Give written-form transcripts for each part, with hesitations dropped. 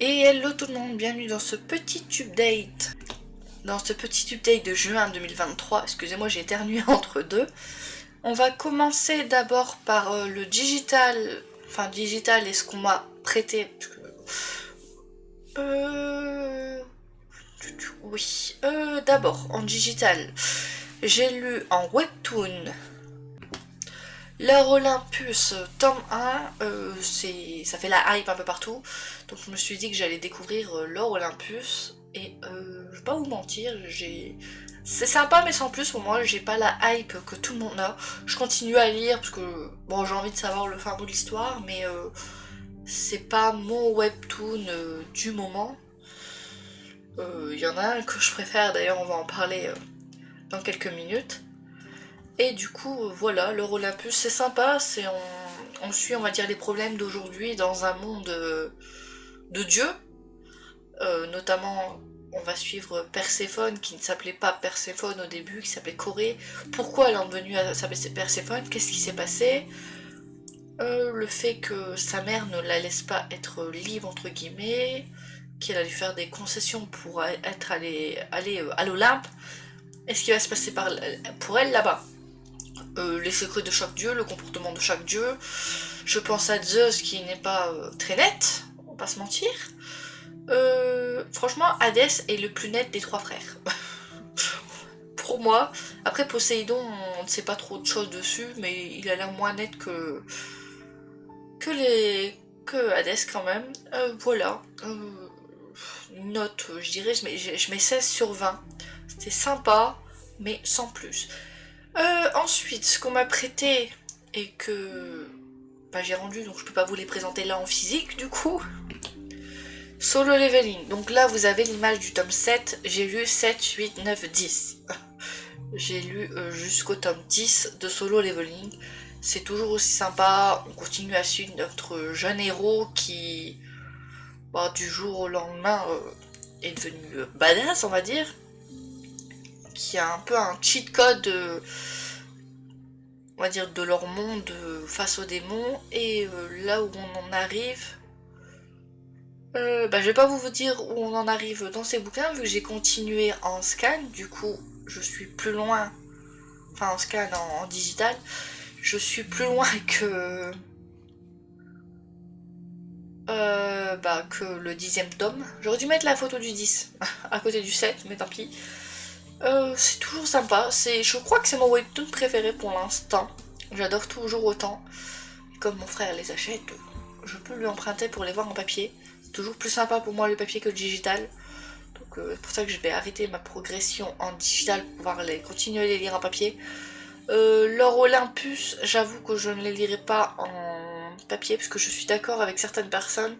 Et hello tout le monde, bienvenue dans ce petit update. Dans ce petit update de juin 2023, excusez-moi j'ai éternué entre deux. On va commencer d'abord par le digital, et ce qu'on m'a prêté. Oui, d'abord en digital, j'ai lu en webtoon L'heure Olympus tome 1, ça fait la hype un peu partout, donc je me suis dit que j'allais découvrir l'heure Olympus, et je vais pas vous mentir, c'est sympa mais sans plus pour moi, j'ai pas la hype que tout le monde a. Je continue à lire parce que bon, j'ai envie de savoir le fin mot de l'histoire, mais c'est pas mon webtoon du moment. Il y en a un que je préfère, d'ailleurs on va en parler dans quelques minutes. Et du coup, voilà, l'heure Olympus, c'est sympa, on suit, on va dire, les problèmes d'aujourd'hui dans un monde de dieux. Notamment, on va suivre Perséphone, qui ne s'appelait pas Perséphone au début, qui s'appelait Corée. Pourquoi elle est devenue à s'appeler Perséphone? Qu'est-ce qui s'est passé? Le fait que sa mère ne la laisse pas être libre, entre guillemets, qu'elle a dû faire des concessions pour aller à l'Olympe. Est-ce qu'il va se passer pour elle là-bas? Les secrets de chaque dieu, le comportement de chaque dieu. Je pense à Zeus qui n'est pas très net, on va pas se mentir. Franchement, Hadès est le plus net des trois frères. Pour moi. Après Poséidon, on ne sait pas trop de choses dessus, mais il a l'air moins net que Hadès quand même. Voilà. Note, je dirais, je mets 16 sur 20. C'était sympa, mais sans plus. Ensuite, ce qu'on m'a prêté et que j'ai rendu, donc je peux pas vous les présenter là en physique du coup. Solo Leveling. Donc là, vous avez l'image du tome 7. J'ai lu 7, 8, 9, 10. J'ai lu jusqu'au tome 10 de Solo Leveling. C'est toujours aussi sympa. On continue à suivre notre jeune héros qui, du jour au lendemain, est devenu badass, on va dire. Qui a un peu un cheat code, on va dire, de leur monde face aux démons. Et là où on en arrive, je vais pas vous dire où on en arrive dans ces bouquins, vu que j'ai continué en scan, du coup je suis plus loin, enfin en scan, en digital, je suis plus loin que le 10e tome. J'aurais dû mettre la photo du 10 à côté du 7, mais tant pis. C'est toujours sympa, je crois que c'est mon webtoon préféré pour l'instant. J'adore toujours autant. Comme mon frère les achète, je peux lui emprunter pour les voir en papier. C'est toujours plus sympa pour moi le papier que le digital. Donc c'est pour ça que je vais arrêter ma progression en digital pour pouvoir continuer à les lire en papier. L'heure Olympus, j'avoue que je ne les lirai pas en papier parce que je suis d'accord avec certaines personnes.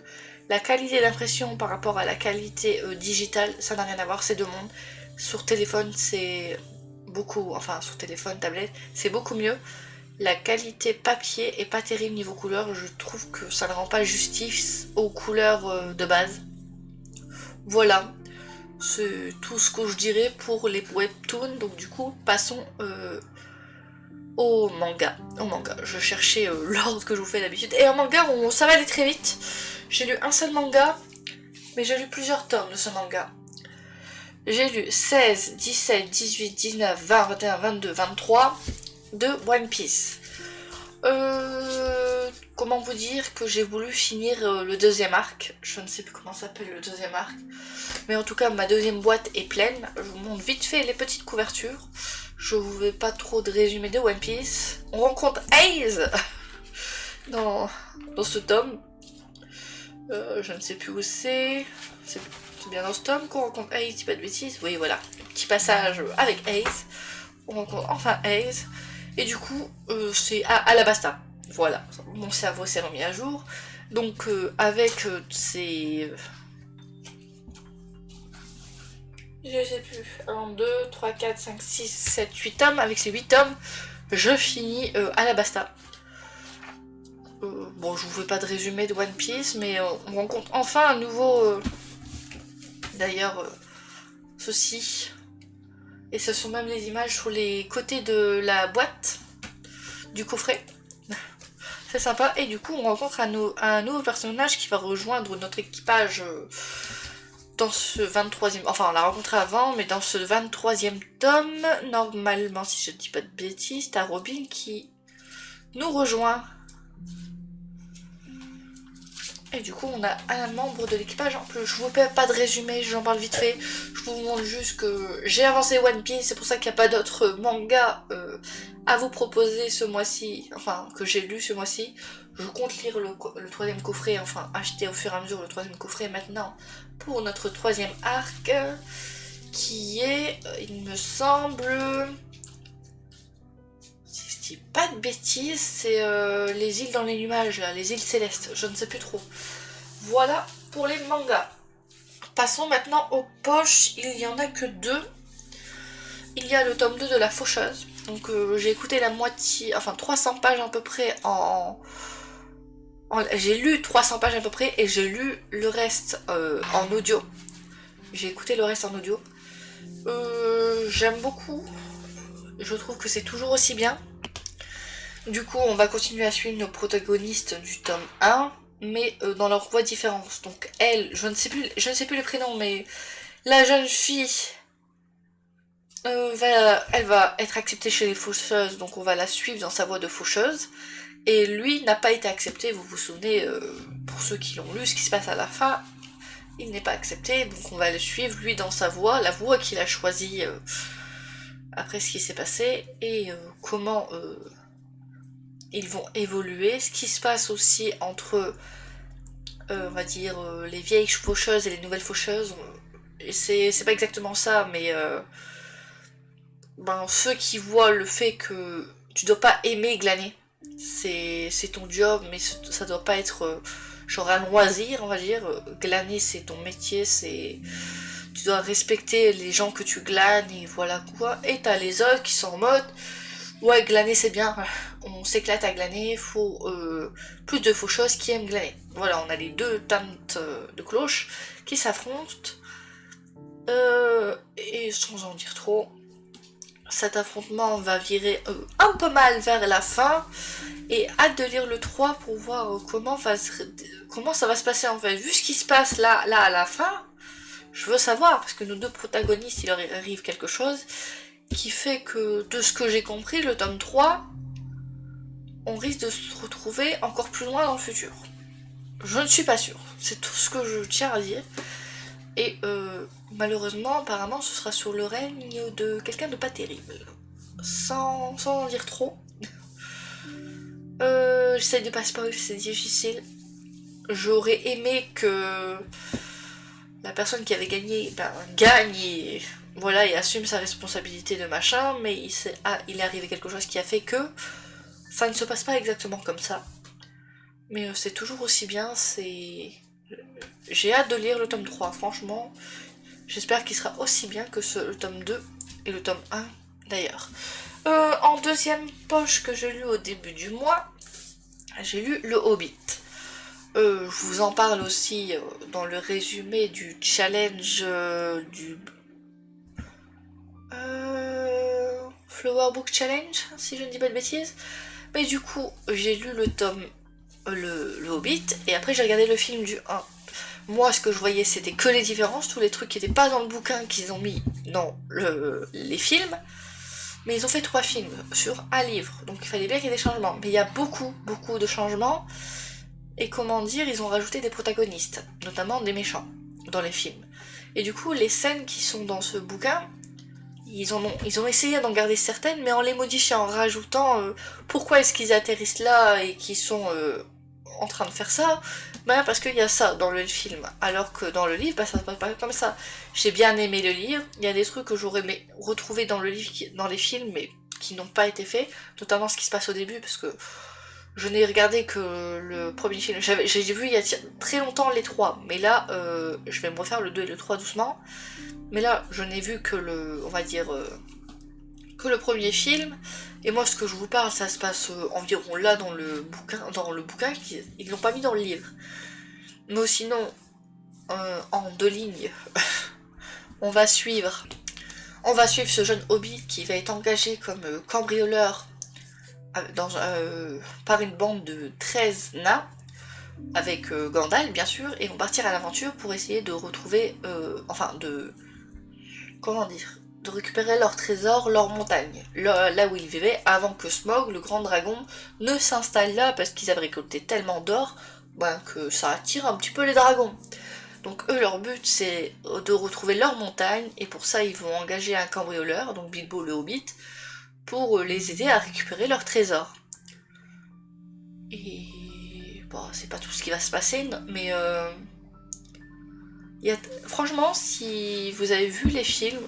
La qualité d'impression par rapport à la qualité digitale, ça n'a rien à voir, c'est deux mondes. Sur téléphone, c'est beaucoup, enfin sur téléphone, tablette, c'est beaucoup mieux. La qualité papier est pas terrible niveau couleur, je trouve que ça ne rend pas justice aux couleurs de base. Voilà, c'est tout ce que je dirais pour les webtoons, donc du coup passons au manga. Je cherchais l'ordre que je vous fais d'habitude, et en manga ça va aller très vite. J'ai lu un seul manga, mais j'ai lu plusieurs tomes de ce manga. J'ai lu 16, 17, 18, 19, 20, 21, 22, 23 de One Piece. Comment vous dire que j'ai voulu finir le deuxième arc. Je ne sais plus comment s'appelle le deuxième arc. Mais en tout cas, ma deuxième boîte est pleine. Je vous montre vite fait les petites couvertures. Je vous fais pas trop de résumé de One Piece. On rencontre Ace dans ce tome. Je ne sais plus où c'est. C'est bien dans ce tome qu'on rencontre Ace, dis pas de bêtises. Oui, voilà. Petit passage avec Ace. On rencontre enfin Ace. Et du coup, c'est à Alabasta. Voilà, mon cerveau s'est remis à jour. Donc, avec ces... je sais plus. 1, 2, 3, 4, 5, 6, 7, 8 tomes. Avec ces 8 tomes, je finis Alabasta. Bon, je vous fais pas de résumé de One Piece, mais on rencontre enfin un nouveau... D'ailleurs, ceci... Et ce sont même les images sur les côtés de la boîte du coffret. c'est sympa. Et du coup, on rencontre un nouveau personnage qui va rejoindre notre équipage dans ce 23e... Enfin, on l'a rencontré avant, mais dans ce 23e tome, normalement, si je ne dis pas de bêtises, t'as Robin qui nous rejoint. Et du coup, on a un membre de l'équipage en plus. Je vous fais pas de résumé, j'en parle vite fait. Je vous montre juste que j'ai avancé One Piece, c'est pour ça qu'il n'y a pas d'autres mangas à vous proposer ce mois-ci, enfin, que j'ai lu ce mois-ci. Je compte lire le troisième coffret, enfin, acheter au fur et à mesure le troisième coffret maintenant pour notre troisième arc, qui est, il me semble... Si je dis pas de bêtises, c'est les îles dans les nuages, là, les îles célestes, je ne sais plus trop. Voilà pour les mangas. Passons maintenant aux poches, il y en a que 2. Il y a le tome 2 de La Faucheuse. Donc j'ai écouté la moitié, enfin 300 pages à peu près j'ai lu 300 pages à peu près et j'ai lu le reste en audio. J'ai écouté le reste en audio. J'aime beaucoup. Je trouve que c'est toujours aussi bien. Du coup, on va continuer à suivre nos protagonistes du tome 1, mais dans leur voie différente. Donc elle, je ne sais plus les prénoms, mais la jeune fille, elle va être acceptée chez les faucheuses, donc on va la suivre dans sa voie de faucheuse. Et lui n'a pas été accepté, vous vous souvenez, pour ceux qui l'ont lu, ce qui se passe à la fin, il n'est pas accepté, donc on va le suivre, lui, dans sa voie, la voie qu'il a choisie après ce qui s'est passé, et comment ils vont évoluer, ce qui se passe aussi entre, on va dire, les vieilles faucheuses et les nouvelles faucheuses. C'est pas exactement ça, mais ceux qui voient le fait que tu dois pas aimer glaner, c'est ton job, mais ça doit pas être genre un loisir, on va dire. Glaner, c'est ton métier, tu dois respecter les gens que tu glanes, et voilà quoi. Et t'as les autres qui sont en mode, ouais, glaner c'est bien, on s'éclate à glaner, faut plus de faucheuses qui aiment glaner. Voilà, on a les deux teintes de cloches qui s'affrontent, et sans en dire trop, cet affrontement va virer un peu mal vers la fin, et hâte de lire le 3 pour voir comment ça va se passer en fait. Vu ce qui se passe là à la fin, je veux savoir, parce que nos deux protagonistes, il leur arrive quelque chose qui fait que, de ce que j'ai compris, le tome 3, on risque de se retrouver encore plus loin dans le futur. Je ne suis pas sûre, c'est tout ce que je tiens à dire. Et malheureusement, apparemment, ce sera sur le règne de quelqu'un de pas terrible. Sans en dire trop. J'essaie de pas spoiler, c'est difficile. J'aurais aimé que la personne qui avait gagné gagne et voilà, et assume sa responsabilité de machin, mais il est arrivé quelque chose qui a fait que ça ne se passe pas exactement comme ça. Mais c'est toujours aussi bien, j'ai hâte de lire le tome 3, franchement. J'espère qu'il sera aussi bien que le tome 2 et le tome 1 d'ailleurs. En deuxième poche que j'ai lu au début du mois, j'ai lu Le Hobbit. Je vous en parle aussi dans le résumé du challenge du Flower Book Challenge, si je ne dis pas de bêtises. Mais du coup, j'ai lu le tome, le Hobbit, et après j'ai regardé le film du 1. Moi, ce que je voyais, c'était que les différences, tous les trucs qui n'étaient pas dans le bouquin qu'ils ont mis dans les films. Mais ils ont fait 3 films sur un livre, donc il fallait bien qu'il y ait des changements. Mais il y a beaucoup de changements. Et comment dire, ils ont rajouté des protagonistes, notamment des méchants, dans les films. Et du coup, les scènes qui sont dans ce bouquin, ils ont essayé d'en garder certaines, mais en les modifiant, en rajoutant pourquoi est-ce qu'ils atterrissent là et qu'ils sont en train de faire ça. Parce qu'il y a ça dans le film, alors que dans le livre, ça se passe pas comme ça. J'ai bien aimé le livre, il y a des trucs que j'aurais aimé retrouver dans le livre, dans les films, mais qui n'ont pas été faits, notamment ce qui se passe au début, parce que je n'ai regardé que le premier film. J'ai vu il y a très longtemps les 3, mais là, je vais me refaire le 2 et le 3 doucement. Mais là, je n'ai vu que on va dire, que le premier film. Et moi, ce que je vous parle, ça se passe environ là dans le bouquin, ils l'ont pas mis dans le livre. Mais sinon, en 2 lignes, on va suivre ce jeune hobbit qui va être engagé comme cambrioleur par une bande de 13 nains, avec Gandalf bien sûr, et vont partir à l'aventure pour essayer de retrouver, comment dire, de récupérer leur trésor, leur montagne, là où ils vivaient, avant que Smaug, le grand dragon, ne s'installe là, parce qu'ils avaient récolté tellement d'or, que ça attire un petit peu les dragons. Donc eux, leur but, c'est de retrouver leur montagne, et pour ça, ils vont engager un cambrioleur, donc Bilbo le Hobbit, pour les aider à récupérer leur trésor. Et bon, c'est pas tout ce qui va se passer, mais franchement, si vous avez vu les films,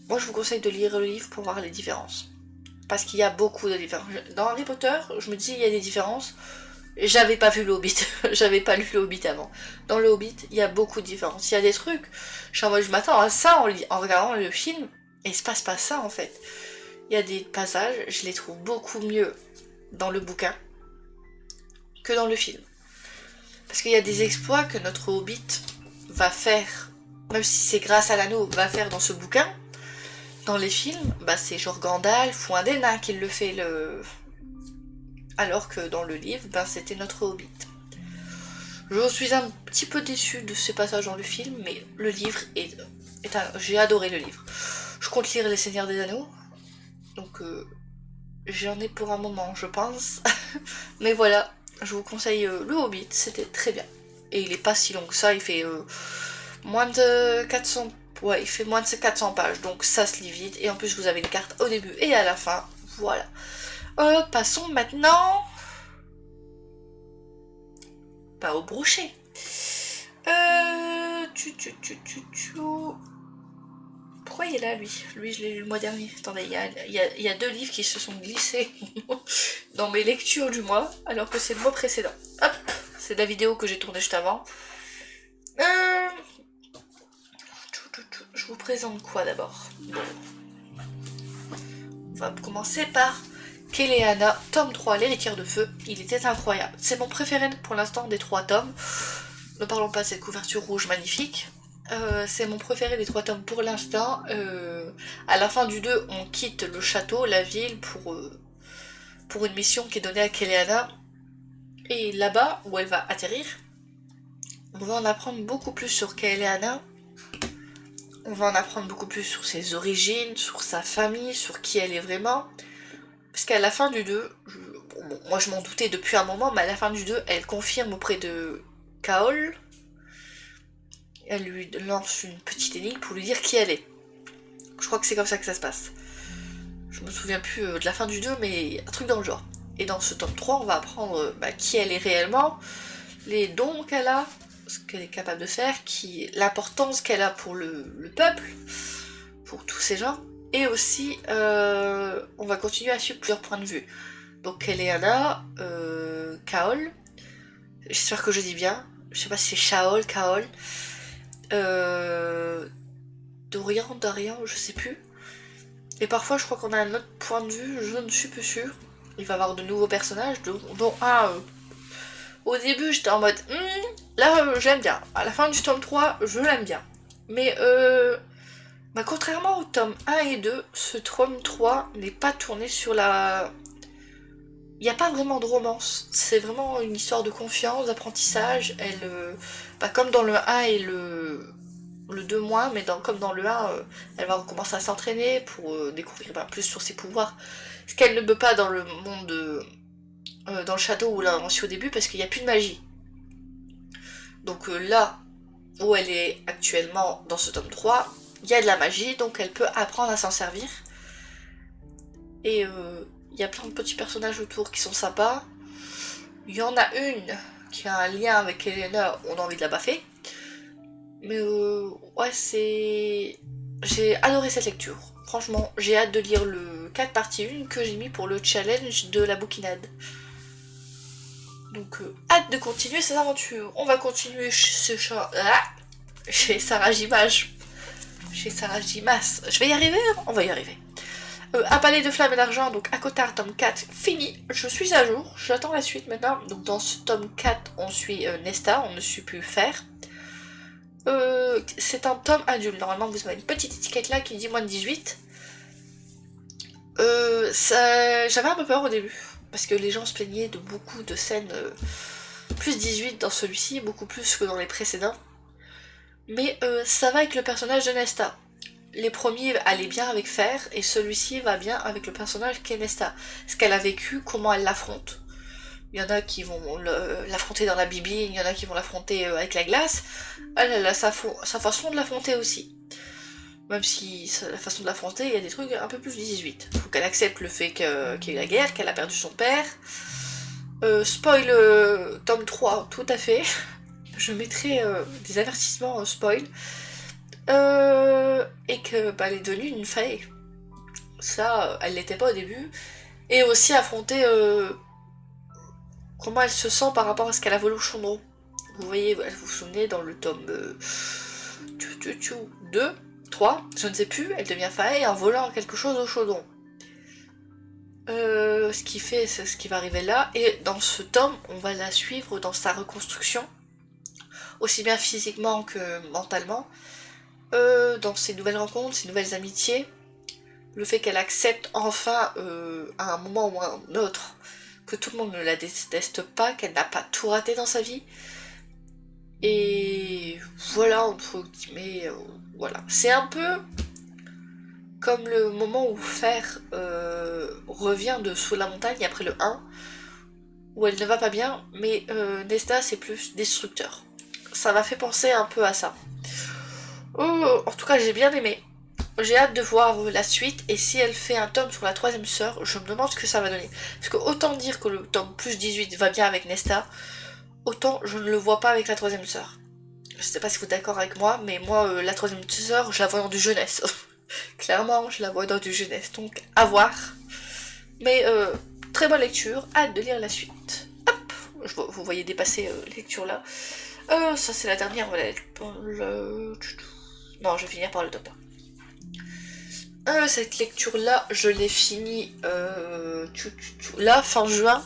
moi je vous conseille de lire le livre pour voir les différences. Parce qu'il y a beaucoup de différences. Dans Harry Potter, je me dis il y a des différences. J'avais pas vu le Hobbit, j'avais pas lu le Hobbit avant. Dans le Hobbit, il y a beaucoup de différences. Il y a des trucs, je m'attends à ça en regardant le film, et il se passe pas ça en fait. Il y a des passages, je les trouve beaucoup mieux dans le bouquin que dans le film. Parce qu'il y a des exploits que notre Hobbit va faire, même si c'est grâce à l'anneau, va faire dans ce bouquin. Dans les films, c'est genre Gandalf ou un des nains qui le fait, alors que dans le livre, c'était notre Hobbit. Je suis un petit peu déçue de ces passages dans le film, mais le livre j'ai adoré le livre. Je compte lire Les Seigneurs des Anneaux, donc j'en ai pour un moment, je pense. Mais voilà, je vous conseille le Hobbit, c'était très bien. Et il est pas si long que ça, il fait moins de 400... Ouais, il fait moins de 400 pages, donc ça se lit vite. Et en plus, vous avez une carte au début et à la fin. Voilà. Passons maintenant... Pas au brochet. Pourquoi il est là, lui? Lui, je l'ai lu le mois dernier. Attendez, il y a deux livres qui se sont glissés dans mes lectures du mois, alors que c'est le mois précédent. Hop, c'est la vidéo que j'ai tournée juste avant. Je vous présente quoi d'abord? Bon. On va commencer par Keleana, tome 3, l'héritière de feu. Il était incroyable. C'est mon préféré pour l'instant des 3 tomes. Ne parlons pas de cette couverture rouge magnifique. C'est mon préféré des 3 tomes pour l'instant. À la fin du 2, on quitte le château, la ville, pour une mission qui est donnée à Keleana. Et là-bas, où elle va atterrir, on va en apprendre beaucoup plus sur Keleana. On va en apprendre beaucoup plus sur ses origines, sur sa famille, sur qui elle est vraiment. Parce qu'à la fin du 2, moi je m'en doutais depuis un moment, mais à la fin du 2, elle confirme auprès de Kaol. Elle lui lance une petite énigme pour lui dire qui elle est. Je crois que c'est comme ça que ça se passe. Je me souviens plus de la fin du 2, mais un truc dans le genre. Et dans ce tome 3, on va apprendre qui elle est réellement, les dons qu'elle a, ce qu'elle est capable de faire, l'importance qu'elle a pour le peuple, pour tous ces gens. Et aussi, on va continuer à suivre plusieurs points de vue. Donc Keleana, Kaol, j'espère que je dis bien, je sais pas si c'est Shaol, Kaol, Dorian, je sais plus. Et parfois je crois qu'on a un autre point de vue, je ne suis plus sûre. Il va y avoir de nouveaux personnages, dont un... au début j'étais en mode, là j'aime bien. À la fin du tome 3, je l'aime bien. Mais contrairement au tome 1 et 2, ce tome 3 n'est pas tourné sur la... Il n'y a pas vraiment de romance, c'est vraiment une histoire de confiance, d'apprentissage. Elle, comme dans le 1 et le 2 moins, mais comme dans le 1, elle va recommencer à s'entraîner pour découvrir plus sur ses pouvoirs. Ce qu'elle ne peut pas dans le monde, dans le château où l'a reçu au début, parce qu'il n'y a plus de magie. Donc là où elle est actuellement dans ce tome 3, il y a de la magie, donc elle peut apprendre à s'en servir. Et il y a plein de petits personnages autour qui sont sympas. Il y en a une qui a un lien avec Helena, on a envie de la baffer. Mais ouais, j'ai adoré cette lecture. Franchement, j'ai hâte de lire le 4 partie 1 que j'ai mis pour le challenge de la bouquinade. Donc hâte de continuer ces aventures. On va continuer chez Sarah Jimas. Chez Sarah Jimas. Je vais y arriver, on va y arriver. Un palais de flammes et d'argent, donc Akotar, tome 4, fini. Je suis à jour, j'attends la suite maintenant. Donc dans ce tome 4, on suit Nesta, on ne suit plus Fer. C'est un tome adulte, normalement vous avez une petite étiquette là qui dit moins de 18. J'avais un peu peur au début, parce que les gens se plaignaient de beaucoup de scènes plus 18 dans celui-ci, beaucoup plus que dans les précédents. Mais ça va avec le personnage de Nesta. Les premiers allaient bien avec Fer, et celui-ci va bien avec le personnage qu'est Nesta. Ce qu'elle a vécu, comment elle l'affronte. Il y en a qui vont l'affronter dans la bibi, il y en a qui vont l'affronter avec la glace. Elle a sa façon de l'affronter aussi. Même si la façon de l'affronter, il y a des trucs un peu plus 18. Faut qu'elle accepte le fait qu'il y a eu la guerre, qu'elle a perdu son père. Spoil tome 3, tout à fait. Je mettrai des avertissements spoil. Et que elle est devenue une fae. Ça, elle l'était pas au début. Et aussi affronter comment elle se sent par rapport à ce qu'elle a volé au chaudron. Vous voyez, vous vous souvenez, dans le tome 2, 3, je ne sais plus, elle devient fae en volant quelque chose au chaudron. Ce qui fait, c'est ce qui va arriver là. Et dans ce tome, on va la suivre dans sa reconstruction, aussi bien physiquement que mentalement, dans ses nouvelles rencontres, ses nouvelles amitiés, le fait qu'elle accepte enfin, à un moment ou à un autre, que tout le monde ne la déteste pas, qu'elle n'a pas tout raté dans sa vie. Et voilà, entre guillemets, voilà. C'est un peu comme le moment où Fer revient de sous la montagne après le 1, où elle ne va pas bien, mais Nesta c'est plus destructeur. Ça m'a fait penser un peu à ça. En tout cas, j'ai bien aimé. J'ai hâte de voir la suite, et si elle fait un tome sur la troisième sœur, je me demande ce que ça va donner. Parce que autant dire que le tome plus 18 va bien avec Nesta, autant je ne le vois pas avec la troisième sœur. Je sais pas si vous êtes d'accord avec moi, mais moi, la troisième sœur, je la vois dans du jeunesse. Clairement, je la vois dans du jeunesse, donc à voir. Mais très bonne lecture, hâte de lire la suite. Hop, vous voyez dépasser les lectures là. Ça c'est la dernière, voilà. Non, je vais finir par le top 1. Cette lecture là, je l'ai finie là, fin juin.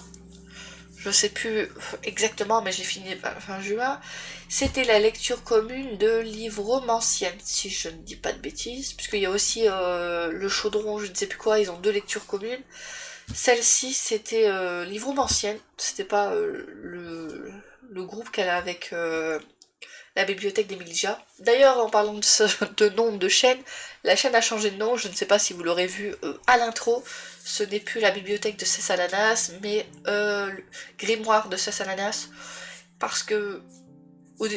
Je sais plus exactement, mais j'ai fini fin juin. C'était la lecture commune de livres romanciennes, si je ne dis pas de bêtises, puisqu'il y a aussi le chaudron, je ne sais plus quoi, ils ont 2 lectures communes. Celle-ci, c'était livre romancienne, c'était pas le groupe qu'elle a avec la bibliothèque d'Emilia. D'ailleurs, en parlant de nom de chaîne, la chaîne a changé de nom, je ne sais pas si vous l'aurez vu à l'intro. Ce n'est plus la bibliothèque de Cessalanas, mais le grimoire de Cessalanas. Parce que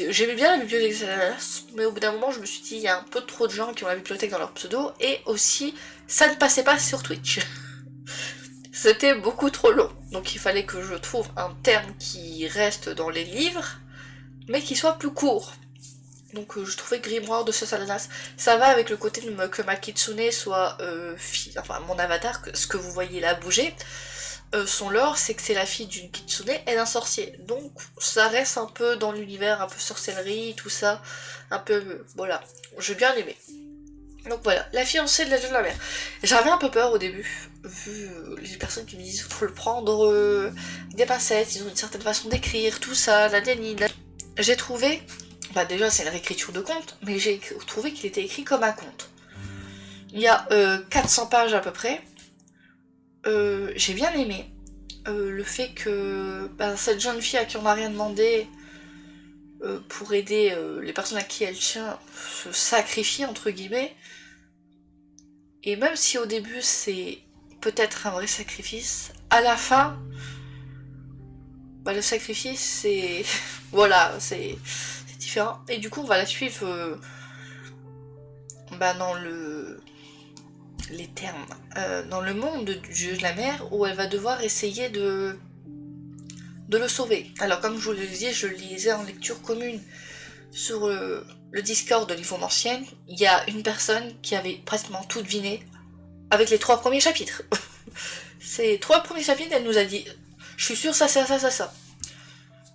j'aimais bien la bibliothèque de Cessalanas, mais au bout d'un moment, je me suis dit, il y a un peu trop de gens qui ont la bibliothèque dans leur pseudo, et aussi, ça ne passait pas sur Twitch. C'était beaucoup trop long. Donc il fallait que je trouve un terme qui reste dans les livres, mais qui soit plus court. Donc je trouvais Grimoire de Cessalanas, ça va avec le côté que ma kitsune soit enfin mon avatar, ce que vous voyez là bouger, son lore c'est que c'est la fille d'une kitsune et d'un sorcier. Donc ça reste un peu dans l'univers, un peu sorcellerie, tout ça, un peu, voilà, j'ai bien aimé. Donc voilà, la fiancée de la jeune mère. J'avais un peu peur au début, vu les personnes qui me disent qu'il faut le prendre des pincettes, ils ont une certaine façon d'écrire, tout ça, la déni. J'ai trouvé, bah déjà c'est une réécriture de conte, mais j'ai trouvé qu'il était écrit comme un conte. Il y a 400 pages à peu près. J'ai bien aimé le fait que cette jeune fille à qui on n'a rien demandé pour aider les personnes à qui elle tient se sacrifie entre guillemets. Et même si au début c'est peut-être un vrai sacrifice, à la fin, le sacrifice c'est... voilà, c'est différent. Et du coup on va la suivre dans les termes, dans le monde du jeu de la mer, où elle va devoir essayer de le sauver. Alors comme je vous le disais, je le lisais en lecture commune sur le Discord de l'Ivon Ancienne. Il y a une personne qui avait pratiquement tout deviné avec les 3 premiers chapitres. Ces 3 premiers chapitres, elle nous a dit je suis sûre ça, ça, ça, ça, ça.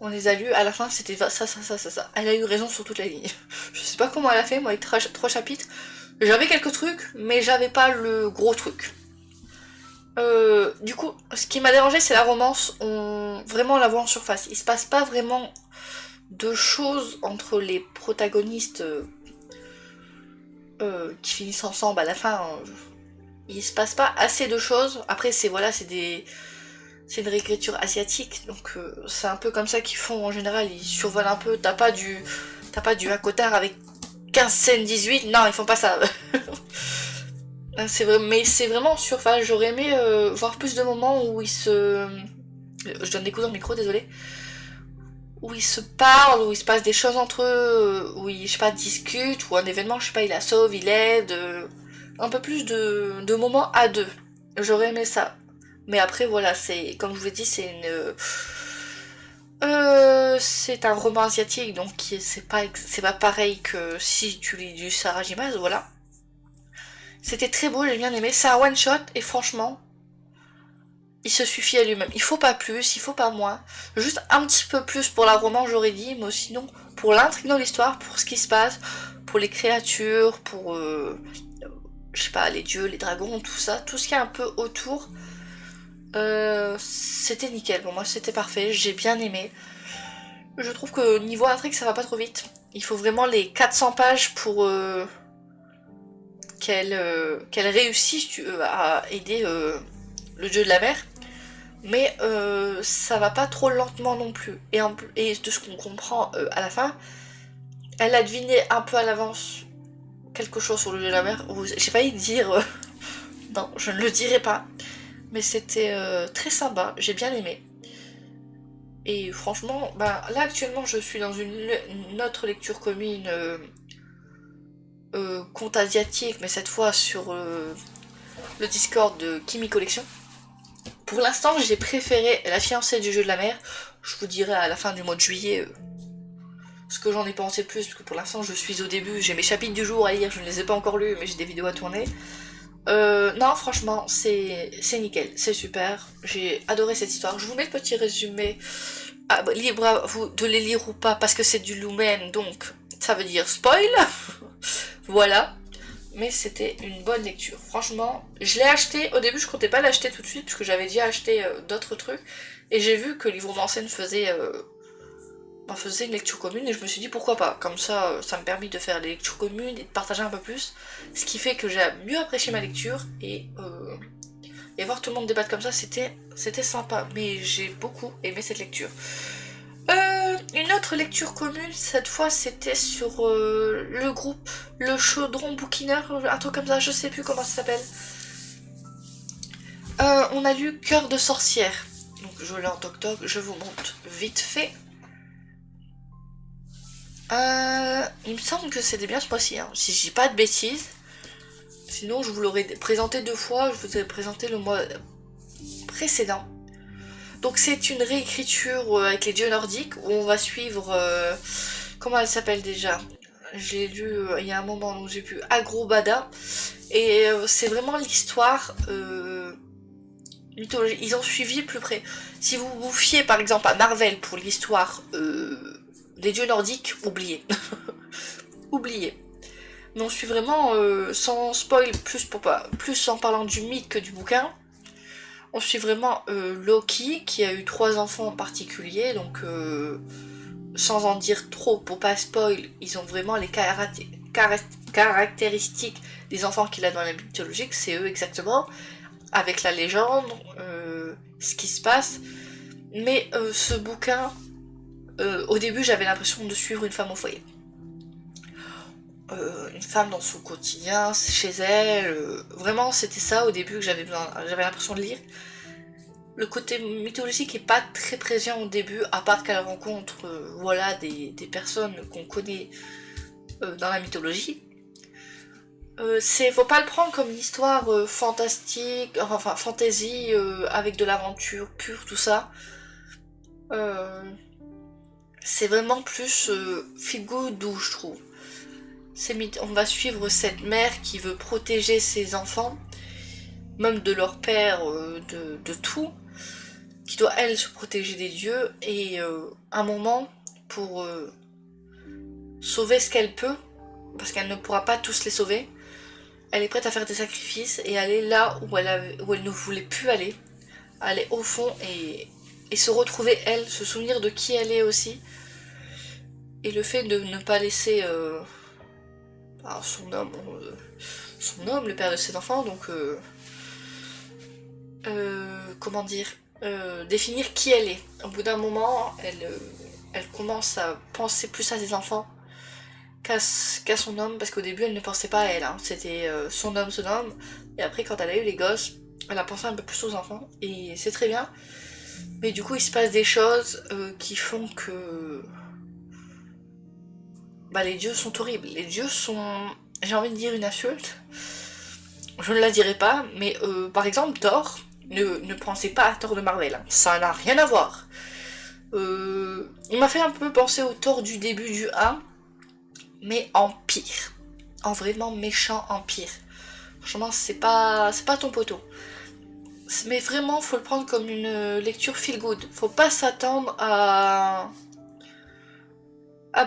On les a lus, à la fin c'était ça, ça, ça, ça, ça. Elle a eu raison sur toute la ligne. Je sais pas comment elle a fait, moi avec 3 chapitres. J'avais quelques trucs, mais j'avais pas le gros truc. Du coup, ce qui m'a dérangé, c'est la romance. On vraiment la voit en surface. Il se passe pas vraiment de choses entre les protagonistes qui finissent ensemble à la fin. il se passe pas assez de choses. Après c'est voilà, c'est une réécriture asiatique, donc c'est un peu comme ça qu'ils font en général, ils survolent un peu, t'as pas du Hakotard avec 15 scènes 18, non ils font pas ça. C'est vrai, mais c'est vraiment surface, j'aurais aimé voir plus de moments où ils se... Je donne des coups dans le micro, désolé. Où ils se parlent, où il se passe des choses entre eux, où ils, je sais pas, discutent, ou un événement, je sais pas, il la sauve, il aide, un peu plus de moments à deux. J'aurais aimé ça. Mais après, voilà, c'est, comme je vous l'ai dit, c'est un roman asiatique, donc c'est pas pareil que si tu lis du Sarajimaz, voilà. C'était très beau, j'ai bien aimé. C'est un one shot, et franchement, il se suffit à lui-même. Il faut pas plus, il faut pas moins. Juste un petit peu plus pour la romance, j'aurais dit, mais sinon, pour l'intrigue dans l'histoire, pour ce qui se passe, pour les créatures, pour, je sais pas, les dieux, les dragons, tout ça, tout ce qui est un peu autour, c'était nickel. Pour moi, c'était parfait, j'ai bien aimé. Je trouve que niveau intrigue, ça va pas trop vite. Il faut vraiment les 400 pages pour qu'elle réussisse à aider le dieu de la mer. Mais ça va pas trop lentement non plus. Et de ce qu'on comprend à la fin, elle a deviné un peu à l'avance quelque chose sur le dieu de la mer. J'ai failli dire... non, je ne le dirai pas. Mais c'était très sympa, j'ai bien aimé. Et franchement, bah, là actuellement je suis dans une autre lecture commune, conte asiatique, mais cette fois sur le Discord de Kimi Collection. Pour l'instant, j'ai préféré La fiancée du jeu de la mer. Je vous dirai à la fin du mois de juillet ce que j'en ai pensé plus, parce que pour l'instant je suis au début, j'ai mes chapitres du jour à lire, je ne les ai pas encore lus, mais j'ai des vidéos à tourner. Non, franchement, c'est nickel, c'est super, j'ai adoré cette histoire. Je vous mets le petit résumé, libre à vous de les lire ou pas, parce que c'est du Lumen, donc ça veut dire spoil. Voilà. Mais c'était une bonne lecture. Franchement, je l'ai acheté, au début je comptais pas l'acheter tout de suite, parce que j'avais déjà acheté d'autres trucs, et j'ai vu que Livre Mancène faisait une lecture commune, et je me suis dit pourquoi pas. Comme ça, ça me permet de faire des lectures communes et de partager un peu plus, ce qui fait que j'ai mieux apprécié ma lecture, et voir tout le monde débattre comme ça, c'était sympa. Mais j'ai beaucoup aimé cette lecture. Une autre lecture commune, cette fois c'était sur le groupe Le Chaudron Bouquineur, un truc comme ça, je sais plus comment ça s'appelle. On a lu Cœur de sorcière. Donc je l'ai en toc-toc, je vous montre vite fait. Il me semble que c'était bien ce mois-ci, hein, si je dis pas de bêtises. Sinon je vous l'aurais présenté 2 fois, je vous ai présenté le mois précédent. Donc c'est une réécriture avec les dieux nordiques où on va suivre... comment elle s'appelle déjà? J'ai lu il y a un moment, donc j'ai pu Agrobada. Et c'est vraiment l'histoire mythologique. Ils ont suivi plus près. Si vous vous fiez par exemple à Marvel pour l'histoire des dieux nordiques, oubliez. Oubliez. Mais on suit vraiment, sans spoil, plus en parlant du mythe que du bouquin. On suit vraiment Loki, qui a eu 3 enfants en particulier, donc sans en dire trop pour pas spoil, ils ont vraiment les caractéristiques des enfants qu'il a dans la mythologie, c'est eux exactement, avec la légende, ce qui se passe. Mais ce bouquin, au début j'avais l'impression de suivre une femme au foyer. Une femme dans son quotidien, chez elle, vraiment c'était ça au début que j'avais l'impression de lire. Le côté mythologique est pas très présent au début, à part qu'elle rencontre voilà, des personnes qu'on connaît dans la mythologie. Faut pas le prendre comme une histoire fantastique, enfin fantasy, avec de l'aventure pure, tout ça. C'est vraiment plus feel good, doux, je trouve. On va suivre cette mère qui veut protéger ses enfants, même de leur père, de tout, qui doit elle se protéger des dieux, et un moment, pour sauver ce qu'elle peut, parce qu'elle ne pourra pas tous les sauver, elle est prête à faire des sacrifices et aller là où elle ne voulait plus aller au fond et se retrouver elle, se souvenir de qui elle est aussi, et le fait de ne pas laisser son homme, le père de ses enfants, donc comment dire, définir qui elle est. Au bout d'un moment, elle commence à penser plus à ses enfants qu'à son homme, parce qu'au début elle ne pensait pas à elle, hein. C'était son homme, et après quand elle a eu les gosses, elle a pensé un peu plus aux enfants, et c'est très bien. Mais du coup il se passe des choses qui font que... Bah les dieux sont horribles, les dieux sont... J'ai envie de dire une insulte, je ne la dirai pas, mais par exemple Thor, ne pensez pas à Thor de Marvel, hein. Ça n'a rien à voir. Il m'a fait un peu penser au Thor du début du 1, mais en pire. En vraiment méchant en pire. Franchement, c'est pas ton poteau. Mais vraiment, faut le prendre comme une lecture feel good. Faut pas s'attendre à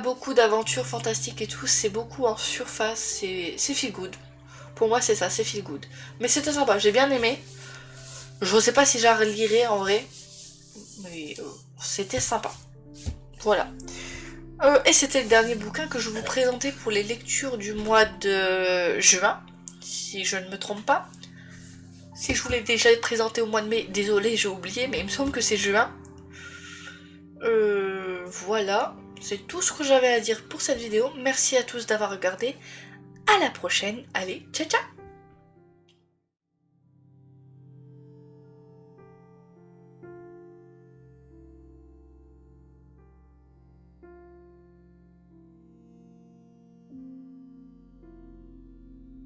beaucoup d'aventures fantastiques et tout. C'est beaucoup en surface. C'est feel good. Pour moi, c'est ça, c'est feel good. Mais c'était sympa, j'ai bien aimé. Je sais pas si j'en relirai en vrai. Mais c'était sympa. Voilà. Et c'était le dernier bouquin que je vous présentais pour les lectures du mois de juin, si je ne me trompe pas. Si je vous l'ai déjà présenté au mois de mai, désolé, j'ai oublié, mais il me semble que c'est juin. Voilà, c'est tout ce que j'avais à dire pour cette vidéo. Merci à tous d'avoir regardé. À la prochaine. Allez, ciao ciao.